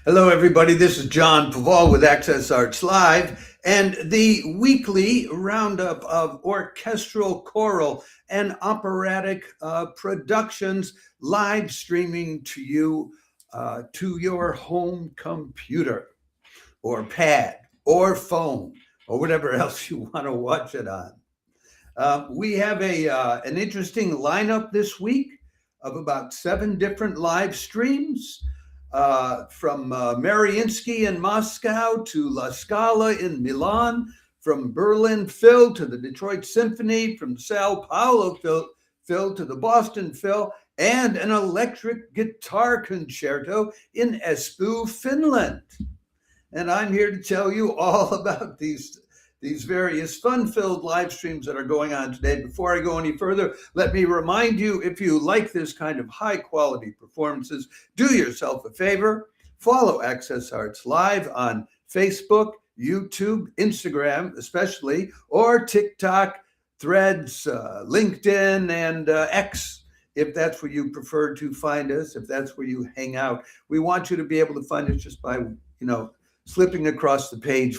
Hello, everybody. This is John Paval with Access Arts Live and the weekly roundup of orchestral, choral, and operatic productions live streaming to you to your home computer or pad or phone or whatever else you want to watch it on. We have an interesting lineup this week of about 7 different live streams. From Mariinsky in Moscow to La Scala in Milan, from Berlin Phil to the Detroit Symphony, from Sao Paolo Phil to the Boston Phil, and an electric guitar concerto in Espoo, Finland. And I'm here to tell you all about these various fun-filled live streams that are going on today. Before I go any further, let me remind you, if you like this kind of high-quality performances, do yourself a favor, follow Access Arts Live on Facebook, YouTube, Instagram especially, or TikTok, Threads, LinkedIn, and X, if that's where you prefer to find us, if that's where you hang out. We want you to be able to find us just by, slipping across the page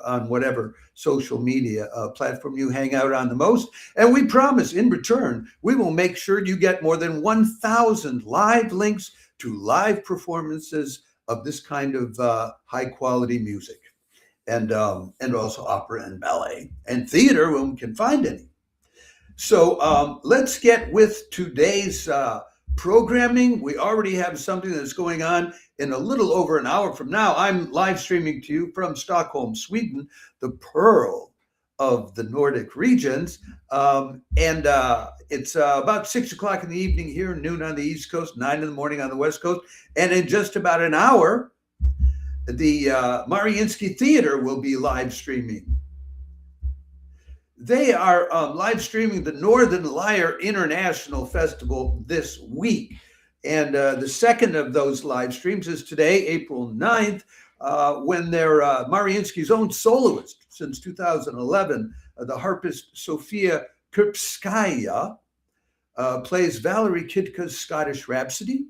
on whatever social media platform you hang out on the most. And we promise in return, we will make sure you get more than 1,000 live links to live performances of this kind of high quality music and also opera and ballet and theater when we can find any. So let's get with today's programming. We already have something that's going on in a little over an hour from now. I'm live streaming to you from Stockholm, Sweden, the pearl of the Nordic regions. It's about 6 o'clock in the evening here, noon on the East Coast, 9 in the morning on the West Coast. And in just about an hour, the Mariinsky Theater will be live streaming. They are live streaming the Northern Lyre International Festival this week. And the second of those live streams is today, April 9th, when their Mariinsky's own soloist since 2011, the harpist Sofia Krupskaya, plays Valerie Kitka's Scottish Rhapsody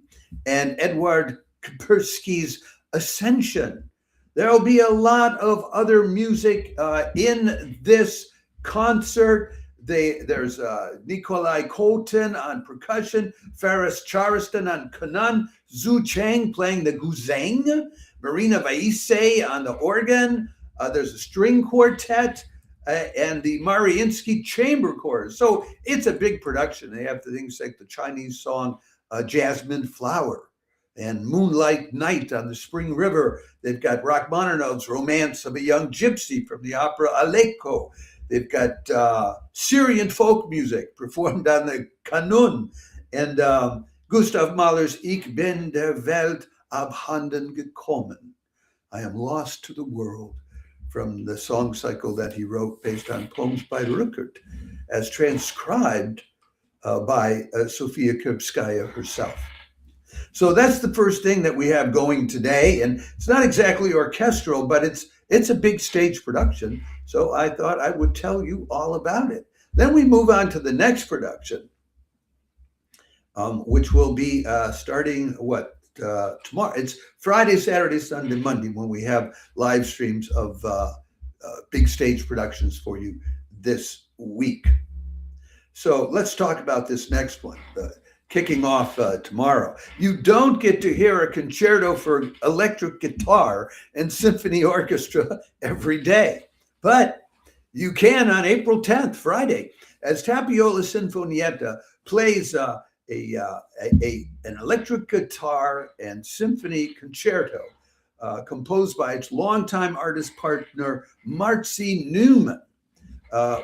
and Edward Kaspersky's Ascension. There will be a lot of other music in this concert. There's Nikolai Koltin on percussion, Faris Chariston on kanun, Zhu Cheng playing the guzheng, Marina Vaise on the organ. There's a string quartet and the Mariinsky Chamber Chorus. So it's a big production. They have things like the Chinese song Jasmine Flower and Moonlight Night on the Spring River. They've got Rachmaninoff's Romance of a Young Gypsy from the opera Aleko. They've got Syrian folk music performed on the kanun, and Gustav Mahler's Ich bin der Welt abhanden gekommen. I am lost to the world, from the song cycle that he wrote based on poems by Rückert, as transcribed by Sofia Krupskaya herself. So that's the first thing that we have going today, and it's not exactly orchestral, but it's a big stage production. So I thought I would tell you all about it. Then we move on to the next production, which will be starting tomorrow. It's Friday, Saturday, Sunday, Monday when we have live streams of big stage productions for you this week. So let's talk about this next one, kicking off tomorrow. You don't get to hear a concerto for electric guitar and symphony orchestra every day, but you can on April 10th, Friday, as Tapiola Sinfonietta plays an electric guitar and symphony concerto composed by its longtime artist partner, Marci Nyman,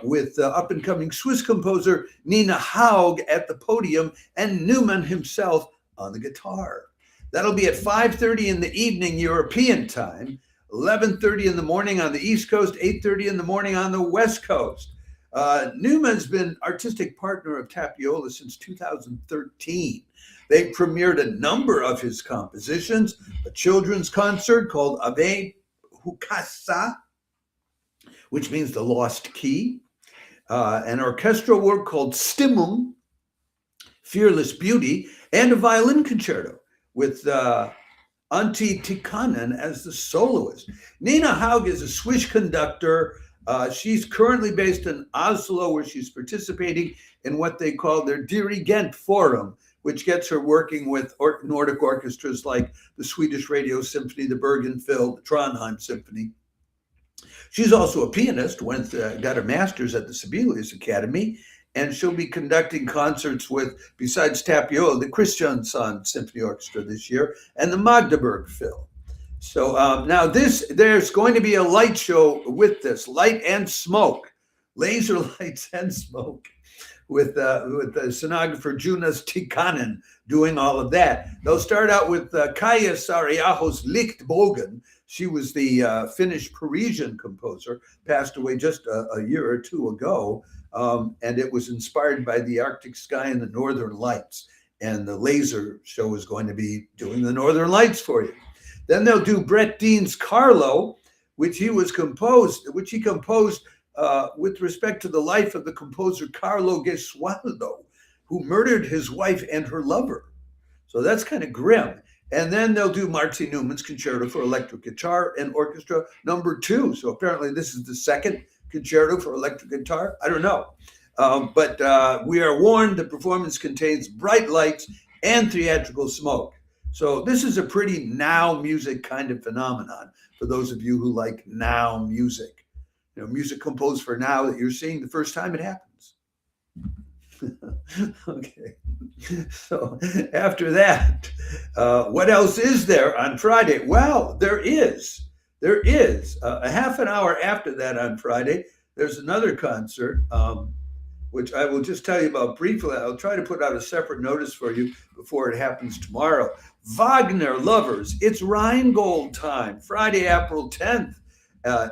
with up-and-coming Swiss composer Nina Haug at the podium and Nyman himself on the guitar. That'll be at 5:30 in the evening European time, 11:30 in the morning on the East Coast, 8:30 in the morning on the West Coast. Nyman's been artistic partner of Tapiola since 2013. They premiered a number of his compositions, a children's concert called Ave Hukasa, which means the lost key, an orchestral work called Stimmung, Fearless Beauty, and a violin concerto with Antti Tikkanen as the soloist. Nina Haug is a Swiss conductor. She's currently based in Oslo, where she's participating in what they call their Dirigent Forum, which gets her working with Nordic orchestras like the Swedish Radio Symphony, the Bergen Phil, the Trondheim Symphony. She's also a pianist, got her master's at the Sibelius Academy, and she'll be conducting concerts with, besides Tapiola, the Kristiansand Symphony Orchestra this year, and the Magdeburg Phil. So now there's going to be a light show with this, light and smoke, laser lights and smoke, with the sonographer Jonas Tikkanen doing all of that. They'll start out with Kaija Saariaho's Lichtbogen. She was the Finnish Parisian composer, passed away just a year or two ago, and it was inspired by the Arctic sky and the Northern Lights. And the laser show is going to be doing the Northern Lights for you. Then they'll do Brett Dean's Carlo, which he composed with respect to the life of the composer Carlo Gesualdo, who murdered his wife and her lover. So that's kind of grim. And then they'll do Marzi Newman's Concerto for Electric Guitar and Orchestra No. 2. So apparently this is the second concerto for electric guitar. I don't know. But we are warned the performance contains bright lights and theatrical smoke. So this is a pretty now music kind of phenomenon for those of you who like now music. You know, music composed for now that you're seeing the first time it happens. Okay. So after that, what else is there on Friday? Well, there is a half an hour after that on Friday. There's another concert, which I will just tell you about briefly. I'll try to put out a separate notice for you before it happens tomorrow. Wagner lovers, it's Rheingold time, Friday, April 10th.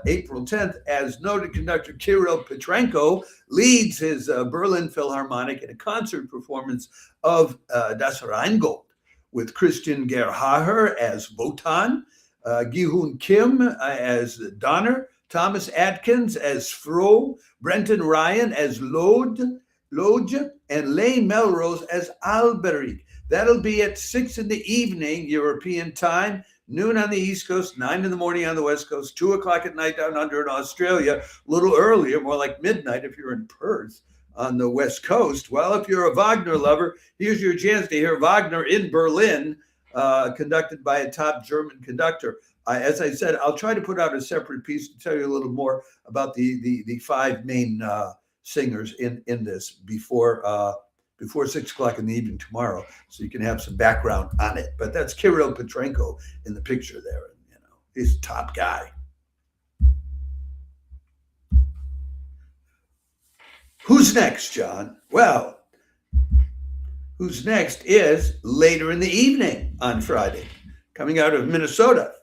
April 10th, as noted conductor Kirill Petrenko leads his Berlin Philharmonic in a concert performance of Das Rheingold with Christian Gerhaher as Wotan, Gi-Hoon Kim as Donner, Thomas Atkins as Fro, Brenton Ryan as Lodge, and Leigh Melrose as Alberic. That'll be at 6 p.m. European time, noon on the East Coast, 9 a.m. on the West Coast, 2 o'clock at night down under in Australia, a little earlier, more like midnight if you're in Perth on the West Coast. Well, if you're a Wagner lover, here's your chance to hear Wagner in Berlin, conducted by a top German conductor. As I said, I'll try to put out a separate piece to tell you a little more about the five main singers in this before 6 o'clock in the evening tomorrow, so you can have some background on it. But that's Kirill Petrenko in the picture there. You know, he's a top guy. Who's next, John? Well, who's next is later in the evening on Friday, coming out of Minnesota.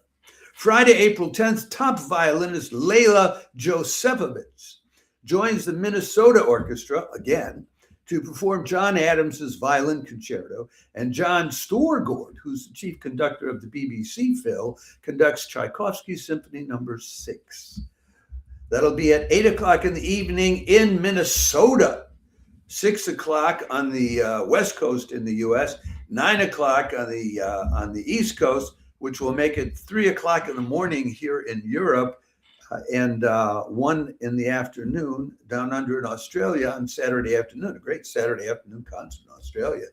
Friday, April 10th, top violinist Leila Josefovich joins the Minnesota Orchestra again to perform John Adams's Violin Concerto, and John Storgård, who's the chief conductor of the BBC Phil, conducts Tchaikovsky Symphony No. 6. That'll be at 8 o'clock in the evening in Minnesota, 6 o'clock on the West Coast in the U.S., 9 o'clock on the East Coast, which will make it 3 o'clock in the morning here in Europe, and 1 in the afternoon down under in Australia on Saturday afternoon, a great Saturday afternoon concert in Australia.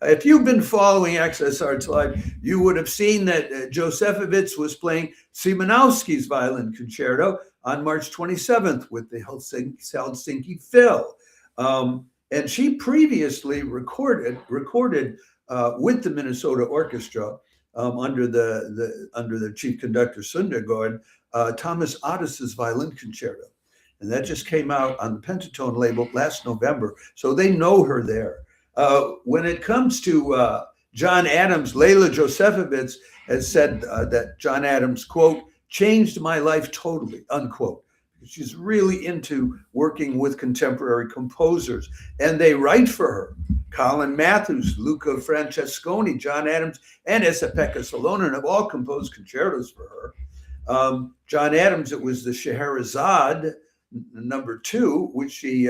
If you've been following Access Arts Live, you would have seen that Josefovich was playing Szymanowski's Violin Concerto on March 27th with the Helsinki Phil. And she previously recorded with the Minnesota Orchestra under the chief conductor Sundergaard, Thomas Otis's Violin Concerto. And that just came out on the Pentatone label last November. So they know her there. When it comes to John Adams, Leila Josefovich has said that John Adams, quote, changed my life totally, unquote. She's really into working with contemporary composers, and they write for her. Colin Matthews, Luca Francesconi, John Adams, and Esa-Pekka Salonen have all composed concertos for her. John Adams, it was the Scheherazade No. 2, which she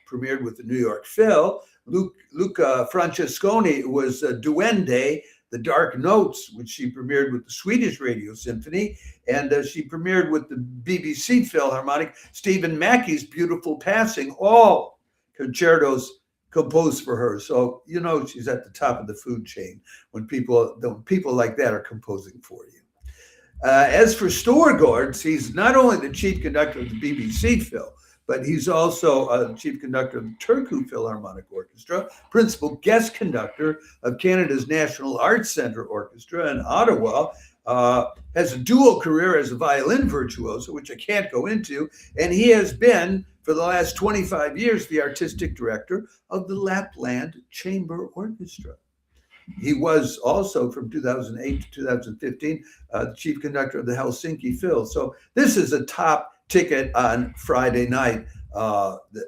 premiered with the New York Phil. Luca Francesconi was Duende, The Dark Notes, which she premiered with the Swedish Radio Symphony, and she premiered with the BBC Philharmonic. Stephen Mackey's Beautiful Passing, all concertos composed for her. So you know she's at the top of the food chain when people like that are composing for you. As for Storgårds, he's not only the chief conductor of the BBC Phil, but he's also chief conductor of the Turku Philharmonic Orchestra, principal guest conductor of Canada's National Arts Centre Orchestra in Ottawa, has a dual career as a violin virtuoso, which I can't go into, and he has been, for the last 25 years, the artistic director of the Lapland Chamber Orchestra. He was also, from 2008 to 2015, the chief conductor of the Helsinki Phil. So this is a top ticket on Friday night,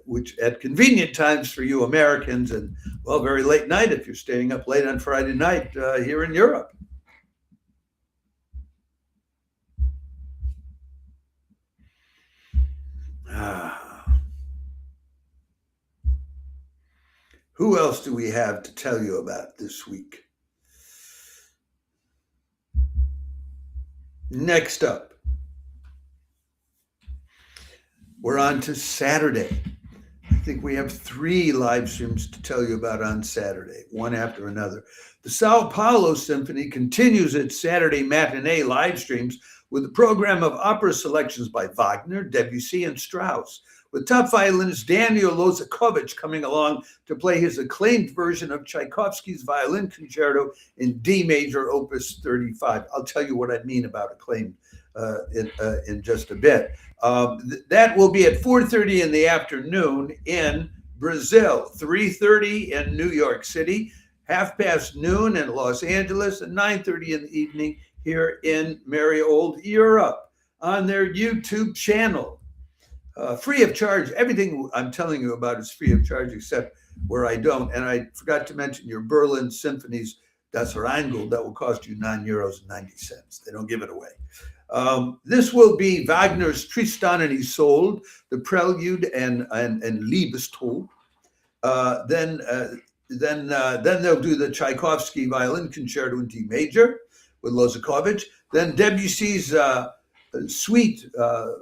which at convenient times for you Americans, and, well, very late night if you're staying up late on Friday night here in Europe. Who else do we have to tell you about this week? Next up, we're on to Saturday. I think we have 3 live streams to tell you about on Saturday, one after another. The Sao Paolo Symphony continues its Saturday matinee live streams with a program of opera selections by Wagner, Debussy, and Strauss, with top violinist Daniel Lozakovich coming along to play his acclaimed version of Tchaikovsky's Violin Concerto in D major, Opus 35. I'll tell you what I mean about acclaimed in just a bit. That will be at 4:30 in the afternoon in Brazil, 3:30 in New York City, 12:30 noon in Los Angeles, and 9:30 in the evening here in merry old Europe on their YouTube channel. Free of charge. Everything I'm telling you about is free of charge, except where I don't. And I forgot to mention your Berlin Symphony's Das Rheingold. That will cost you €9.90. They don't give it away. This will be Wagner's Tristan and Isolde, the Prelude and LIVEstreams. Then they'll do the Tchaikovsky Violin Concerto in D major with Lozakovich. Then Debussy's Suite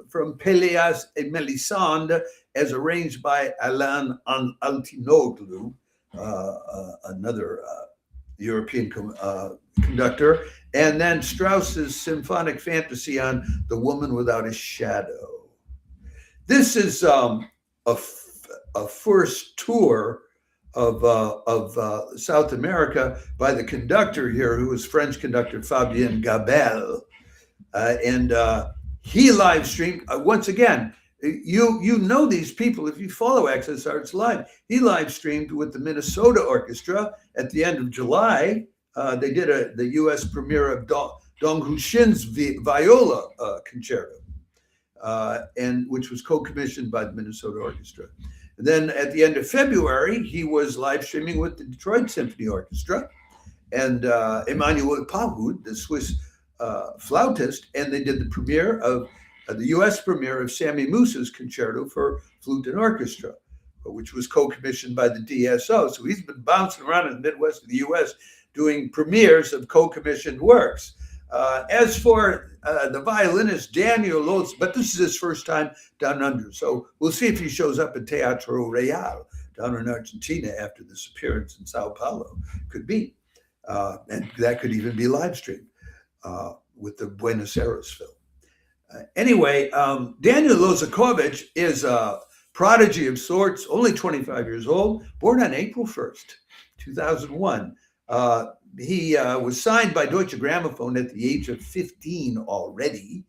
from Péléas et Mélisande, as arranged by Alain Altinoglu, another European conductor, and then Strauss's Symphonic Fantasy on The Woman Without a Shadow. This is a first tour of South America by the conductor here, who is French conductor Fabien Gabel. And he live streamed, once again, you know these people if you follow Access Arts Live. He live streamed with the Minnesota Orchestra at the end of July. They did the U.S. premiere of Dong Hushin's Viola Concerto, and which was co-commissioned by the Minnesota Orchestra. And then at the end of February, he was live streaming with the Detroit Symphony Orchestra and Emmanuel Pahud, the Swiss flautist, and they did the premiere of the U.S. premiere of Sammy Musa's Concerto for Flute and Orchestra, which was co-commissioned by the DSO. So he's been bouncing around in the Midwest of the U.S. doing premieres of co-commissioned works. As for the violinist Daniel Lotz, but this is his first time down under, so we'll see if he shows up at Teatro Real down in Argentina after this appearance in Sao Paulo. Could be, and that could even be live streamed with the Buenos Aires film. Anyway, Daniel Lozakovich is a prodigy of sorts, only 25 years old, born on April 1st, 2001. He was signed by Deutsche Grammophon at the age of 15 already.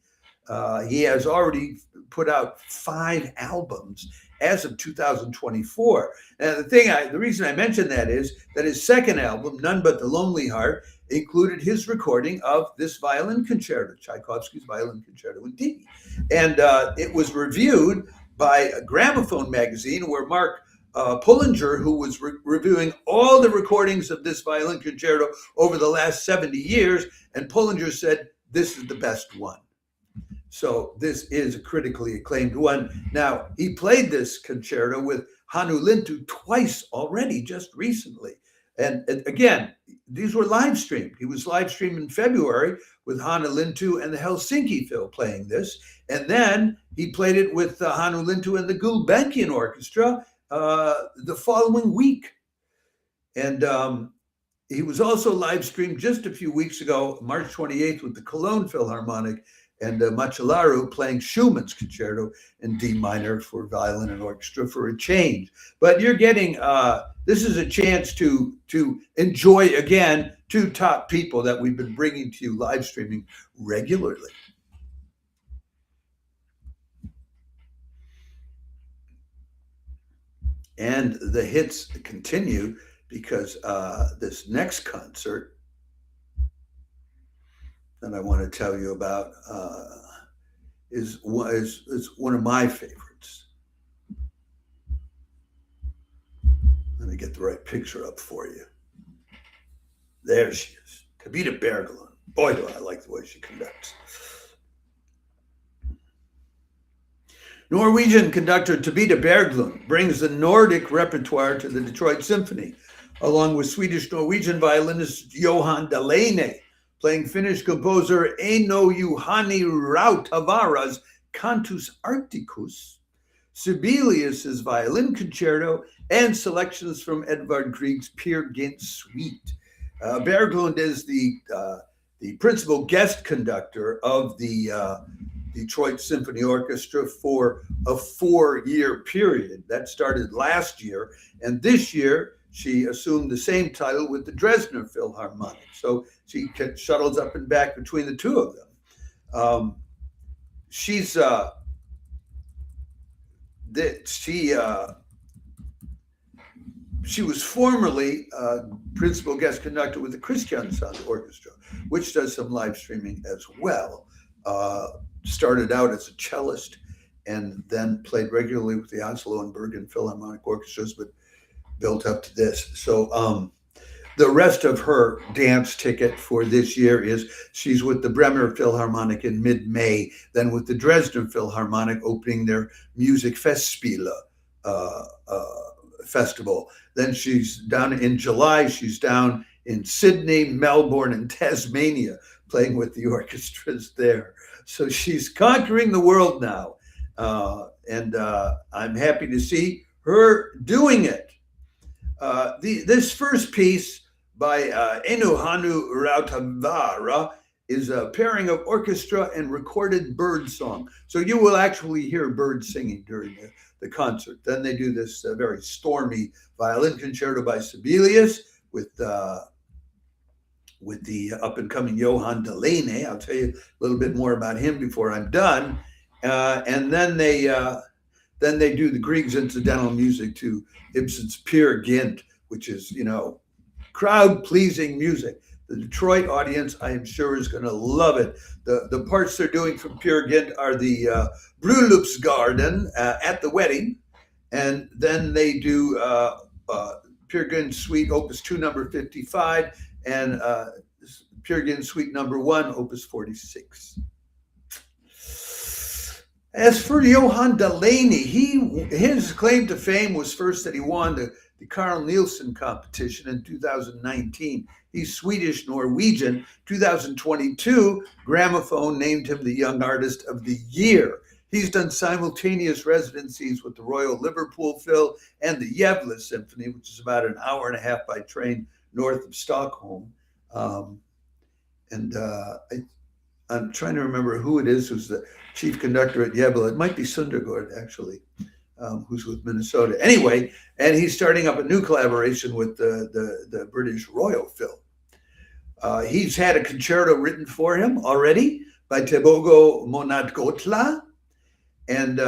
He has already put out 5 albums as of 2024. And the reason I mention that is that his second album, None But the Lonely Heart, included his recording of this violin concerto, Tchaikovsky's Violin Concerto in D. And it was reviewed by a Gramophone magazine, where Mark Pullinger, who was reviewing all the recordings of this violin concerto over the last 70 years, and Pullinger said, this is the best one. So this is a critically acclaimed one. Now, he played this concerto with Hannu Lintu twice already, just recently. And again, these were live streamed. He was live streamed in February with Hannu Lintu and the Helsinki Phil playing this. And then he played it with Hannu Lintu and the Gulbenkian Orchestra the following week. And he was also live streamed just a few weeks ago, March 28th, with the Cologne Philharmonic and Macellaro playing Schumann's Concerto in D minor for violin and orchestra for a change. But you're getting, this is a chance to enjoy, again, two top people that we've been bringing to you live streaming regularly. And the hits continue because this next concert that I want to tell you about is one of my favorites. Let me get the right picture up for you. There she is, Tabita Berglund. Boy, do I like the way she conducts. Norwegian conductor Tabita Berglund brings the Nordic repertoire to the Detroit Symphony, along with Swedish-Norwegian violinist Johan Dahlene, playing Finnish composer Eino Juhani Rautavaara's Cantus Arcticus, Sibelius's Violin Concerto, and selections from Edvard Grieg's Peer Gynt Suite. Berglund is the principal guest conductor of the Detroit Symphony Orchestra for a 4-year period. That started last year, and this year she assumed the same title with the Dresdner Philharmonic. So she shuttles up and back between the two of them. She was formerly principal guest conductor with the Kristiansand Orchestra, which does some live streaming as well. Started out as a cellist and then played regularly with the Oslo and Bergen Philharmonic Orchestras, but built up to this. So the rest of her dance ticket for this year is she's with the Bremer Philharmonic in mid-May, then with the Dresden Philharmonic opening their Music Festspiele festival. Then she's down in July, she's down in Sydney, Melbourne, and Tasmania, playing with the orchestras there. So she's conquering the world now. And I'm happy to see her doing it. This first piece by Eino Hannu Rautavaara is a pairing of orchestra and recorded bird song. So you will actually hear birds singing during the concert. Then they do this very stormy violin concerto by Sibelius with the up-and-coming Johan Dahlene. I'll tell you a little bit more about him before I'm done. And then they do the Grieg's incidental music to Ibsen's Peer Gynt, which is, crowd-pleasing music. The Detroit audience, I am sure, is going to love it. The parts they're doing from Peer Gynt are the Brüllupsgarden at the wedding, and then they do Peer Gynt Suite Opus 2, number 55, and Peer Gynt Suite number 1, Opus 46. As for Johan Dahlene, his claim to fame was first that he won the Carl Nielsen competition in 2019. He's Swedish-Norwegian. 2022, Gramophone named him the Young Artist of the Year. He's done simultaneous residencies with the Royal Liverpool Phil and the Gävle Symphony, which is about an hour and a half by train north of Stockholm. I'm trying to remember who it is who's the chief conductor at Gävle. It might be Sundergaard, actually, who's with Minnesota. Anyway, and he's starting up a new collaboration with the British Royal Phil. He's had a concerto written for him already by Tebogo Monadgotla, and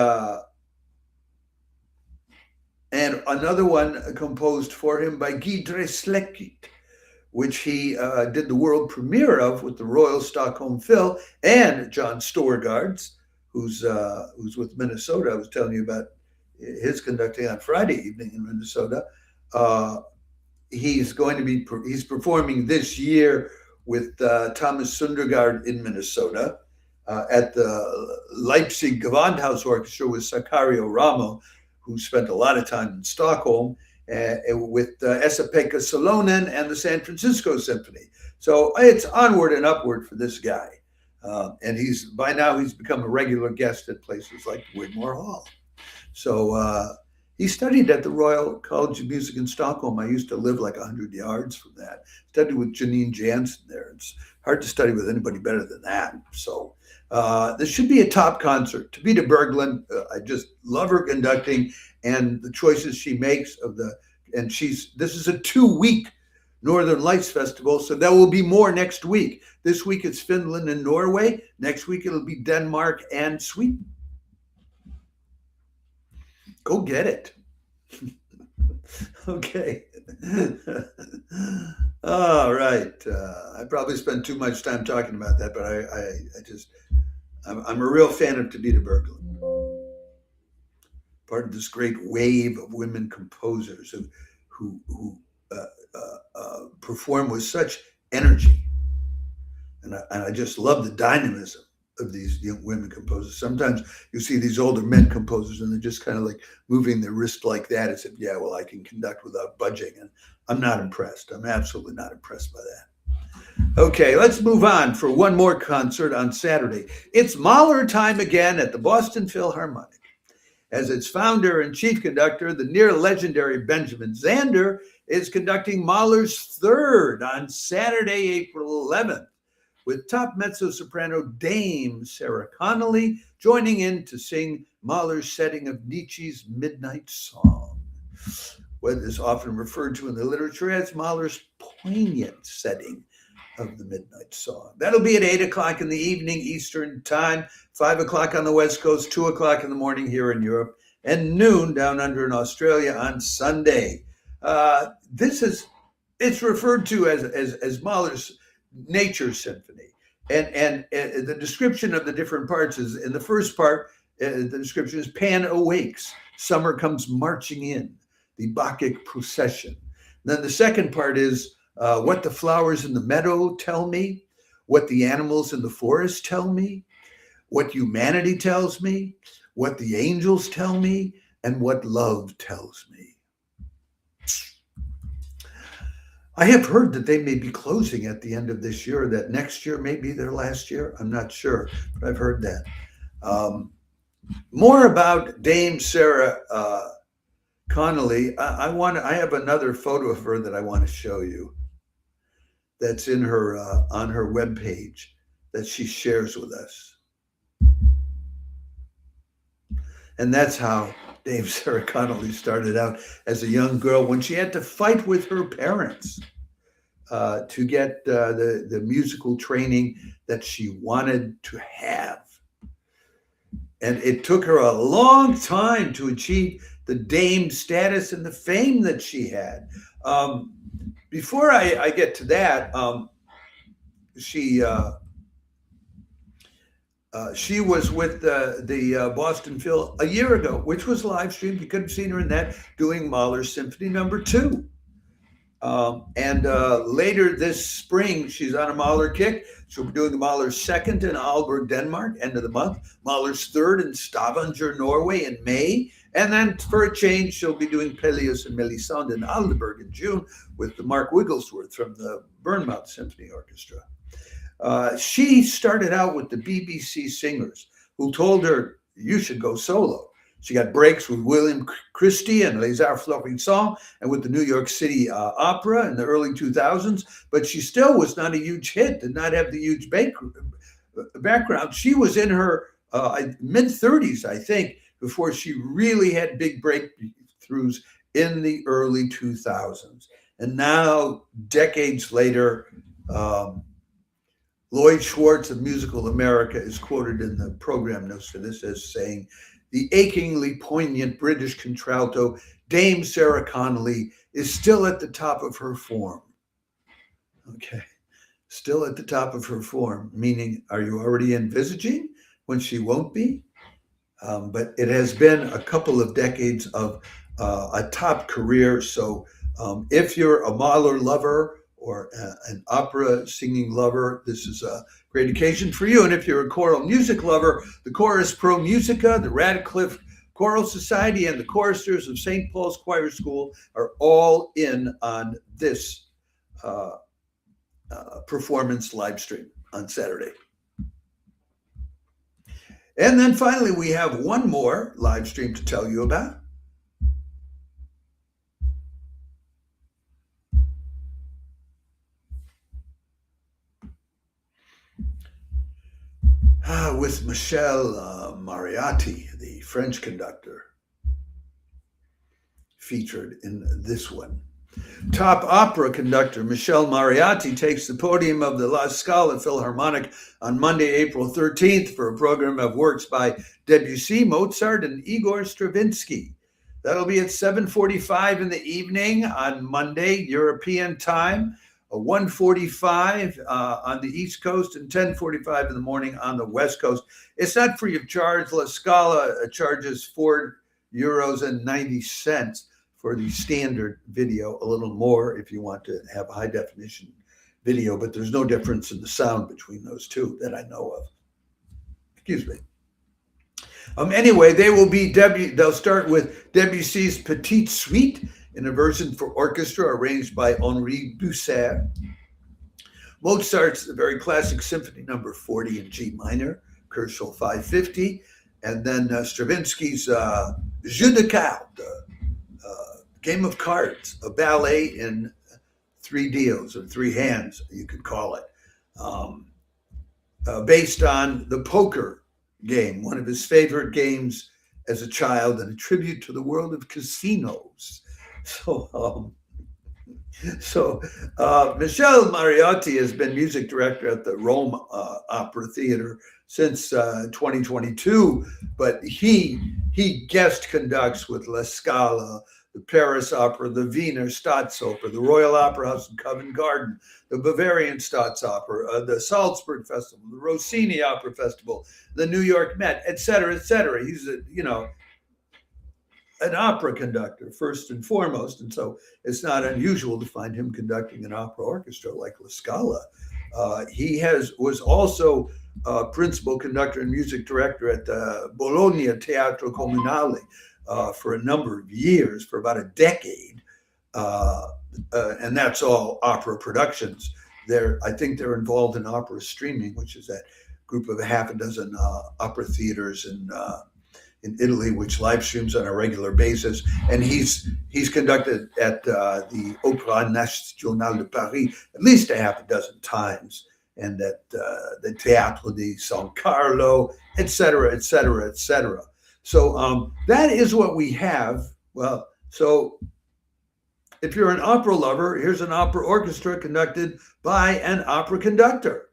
another one composed for him by Gidre Slekit, which he did the world premiere of with the Royal Stockholm Phil, and John Storgard's, who's with Minnesota. I was telling you about his conducting on Friday evening in Minnesota. He's performing this year with Thomas Sundergaard in Minnesota at the Leipzig Gewandhaus Orchestra with Sakario Ramo, who spent a lot of time in Stockholm. with Esa-Pekka Salonen and the San Francisco Symphony. So it's onward and upward for this guy. And by now he's become a regular guest at places like Wigmore Hall. So he studied at the Royal College of Music in Stockholm. I used to live like 100 yards from that. Studied with Janine Jansen there. It's hard to study with anybody better than that. So this should be a top concert. Tabita Berglund, I just love her conducting and the choices she makes this is a 2-week Northern Lights Festival, so there will be more next week. This week it's Finland and Norway. Next week it'll be Denmark and Sweden. Go get it. Okay. All right. I probably spent too much time talking about that, but I'm a real fan of Tabita Berglund. Part of this great wave of women composers who perform with such energy. And I just love the dynamism of these young women composers. Sometimes you see these older men composers and they're just kind of like moving their wrist like that and said, yeah, well, I can conduct without budging. And I'm not impressed. I'm absolutely not impressed by that. Okay, let's move on for one more concert on Saturday. It's Mahler time again at the Boston Philharmonic. As its founder and chief conductor, the near legendary Benjamin Zander is conducting Mahler's Third on Saturday, April 11th, with top mezzo-soprano Dame Sarah Connolly joining in to sing Mahler's setting of Nietzsche's Midnight Song, what is often referred to in the literature as Mahler's poignant setting of the Midnight Song. That'll be at 8 o'clock in the evening Eastern Time, 5 o'clock on the West Coast, 2 o'clock in the morning here in Europe, and noon down under in Australia on Sunday. It's referred to as Mahler's Nature Symphony. And the description of the different parts is, in the first part, the description is Pan awakes, summer comes marching in, the Bacchic procession. Then the second part is what the flowers in the meadow tell me, what the animals in the forest tell me, what humanity tells me, what the angels tell me, and what love tells me. I have heard that they may be closing at the end of this year, that next year may be their last year. I'm not sure, but I've heard that. More about Dame Sarah Connolly. I have another photo of her that I want to show you. That's in her on her webpage that she shares with us. And that's how Dame Sarah Connolly started out as a young girl when she had to fight with her parents to get the musical training that she wanted to have. And it took her a long time to achieve the dame status and the fame that she had. Before I get to that, she was with the Boston Phil a year ago, which was live streamed. You could have seen her in that doing Mahler's Symphony No. 2. And later this spring, she's on a Mahler kick. She'll be doing Mahler's Second in Aalborg, Denmark, end of the month. Mahler's Third in Stavanger, Norway in May. And then for a change, she'll be doing Peleus and Melisande in Aldeburgh in June with the Mark Wigglesworth from the Bournemouth Symphony Orchestra. She started out with the BBC Singers, who told her, you should go solo. She got breaks with William Christie and Les Arts Florissants and with the New York City Opera in the early 2000s, but she still was not a huge hit, did not have the huge background. She was in her mid-30s, I think, before she really had big breakthroughs in the early 2000s. And now, decades later, Lloyd Schwartz of Musical America is quoted in the program notes for this as saying, the achingly poignant British contralto, Dame Sarah Connolly, is still at the top of her form. Okay, still at the top of her form, meaning, are you already envisaging when she won't be? But it has been a couple of decades of a top career. So if you're a Mahler lover or an opera singing lover, this is a great occasion for you. And if you're a choral music lover, the Chorus Pro Musica, the Radcliffe Choral Society and the choristers of St. Paul's Choir School are all in on this performance live stream on Saturday. And then finally, we have one more live stream to tell you about. With Michel Mariinsky, the French conductor, featured in this one. Top opera conductor Michel Mariinsky takes the podium of the La Scala Philharmonic on Monday, April 13th for a program of works by Debussy, Mozart, and Igor Stravinsky. That'll be at 7:45 in the evening on Monday, European time, 1:45 on the East Coast, and 10:45 in the morning on the West Coast. It's not free of charge. La Scala charges €4.90 for the standard video, a little more if you want to have a high definition video, but there's no difference in the sound between those two that I know of. Excuse me. Anyway, they'll start with Debussy's Petite Suite in a version for orchestra arranged by Henri Busser. Mozart's the very classic Symphony Number 40 in G minor, Kershaw 550, and then Stravinsky's Jeu de cartes, Game of Cards, a ballet in 3 deals, or 3 hands, you could call it, based on the poker game, one of his favorite games as a child, and a tribute to the world of casinos. So Michel Mariinsky has been music director at the Rome Opera Theater since 2022, but he guest conducts with La Scala, the Paris Opera, the Wiener Staatsoper, the Royal Opera House in Covent Garden, the Bavarian Staatsopera, the Salzburg Festival, the Rossini Opera Festival, the New York Met, et cetera, et cetera. He's an opera conductor first and foremost, and so it's not unusual to find him conducting an opera orchestra like La Scala. He was also principal conductor and music director at the Bologna Teatro Comunale for a number of years, for about a decade, and that's all opera productions. I think they're involved in opera streaming, which is that group of a half a dozen opera theaters in Italy, which live streams on a regular basis. And he's conducted at the Opéra National de Paris at least a half a dozen times, and at the Teatro di San Carlo, et cetera, et cetera, et cetera. So that is what we have. Well, so if you're an opera lover, here's an opera orchestra conducted by an opera conductor.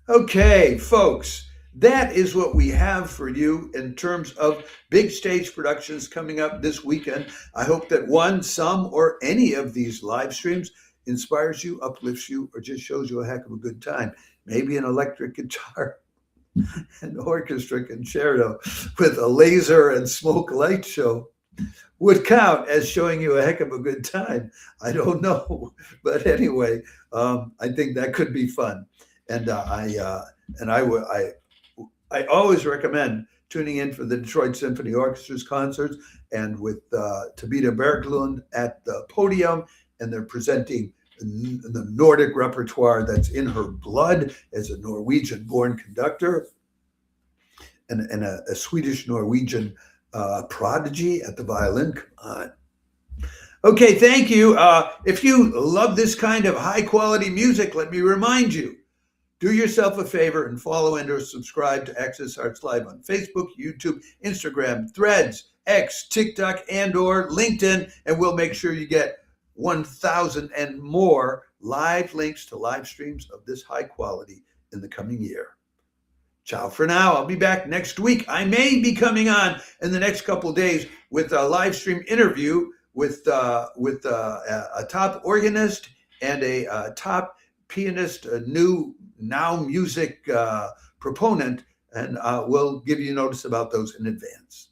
Okay, folks, that is what we have for you in terms of big stage productions coming up this weekend. I hope that one, some, or any of these live streams inspires you, uplifts you, or just shows you a heck of a good time. Maybe an electric guitar, an orchestra concerto with a laser and smoke light show would count as showing you a heck of a good time. I don't know, but anyway, I think that could be fun, and I always recommend tuning in for the Detroit Symphony Orchestra's concerts, and with Tabita Berglund at the podium, and they're presenting the Nordic repertoire that's in her blood as a Norwegian-born conductor and a Swedish-Norwegian prodigy at the violin. Come on. Okay, thank you. If you love this kind of high-quality music, let me remind you, do yourself a favor and follow and or subscribe to Access Arts Live on Facebook, YouTube, Instagram, Threads, X, TikTok, and or LinkedIn, and we'll make sure you get 1,000 and more live links to live streams of this high quality in the coming year. Ciao for now. I'll be back next week. I may be coming on in the next couple of days with a live stream interview with a top organist and a top pianist, a new now music proponent, and we'll give you notice about those in advance.